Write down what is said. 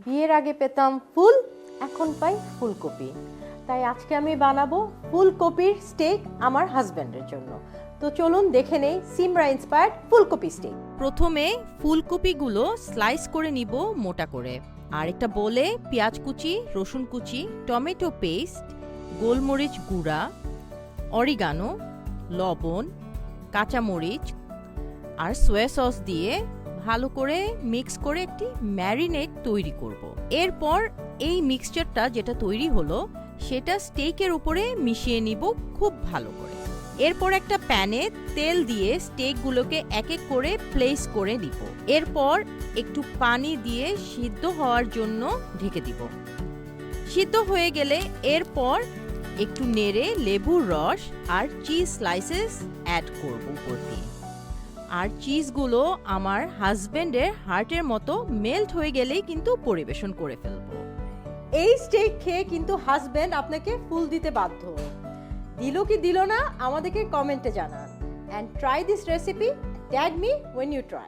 বিয়ের আগে পেতাম ফুল, এখন পাই ফুলকপি। তাই আজকে আমি বানাবো ফুলকপির স্টেক আমার হাজব্যান্ডের জন্য। তো চলুন দেখে নেই সিমরা ইন্সপায়ার্ড ফুলকপি স্টেক। প্রথমে ফুলকপিগুলো স্লাইস করে নিব মোটা করে। আর একটা বোলে পেঁয়াজ কুচি, রসুন কুচি, টমেটো পেস্ট, গোলমরিচ গুঁড়া, অরিগানো, লবণ, কাঁচামরিচ আর সয়া সস দিয়ে ভালো করে মিক্স করে একটি ম্যারিনেট তৈরি করব। এরপর এই মিক্সচারটা যেটা তৈরি হলো সেটা স্টেকের উপরে মিশিয়ে নিব খুব ভালো করে। এরপর একটা প্যানে তেল দিয়ে স্টেকগুলোকে এক এক করে প্লেস করে দিব। এরপর একটু পানি দিয়ে সিদ্ধ হওয়ার জন্য ঢেকে দিব। সিদ্ধ হয়ে গেলে এরপর একটু নেড়ে লেবুর রস আর চিজ স্লাইসেস অ্যাড করব উপর দিয়ে। আর চিজগুলো আমার হাজবেন্ডের হার্টের মতো মেল্ট হয়ে গেলেই কিন্তু পরিবেশন করে ফেলবো। এই স্টেক খেয়ে কিন্তু হাজব্যান্ড আপনাকে ফুল দিতে বাধ্য। দিল কি দিল না আমাদেরকে কমেন্টে জানান। And try this recipe, tag me when you try.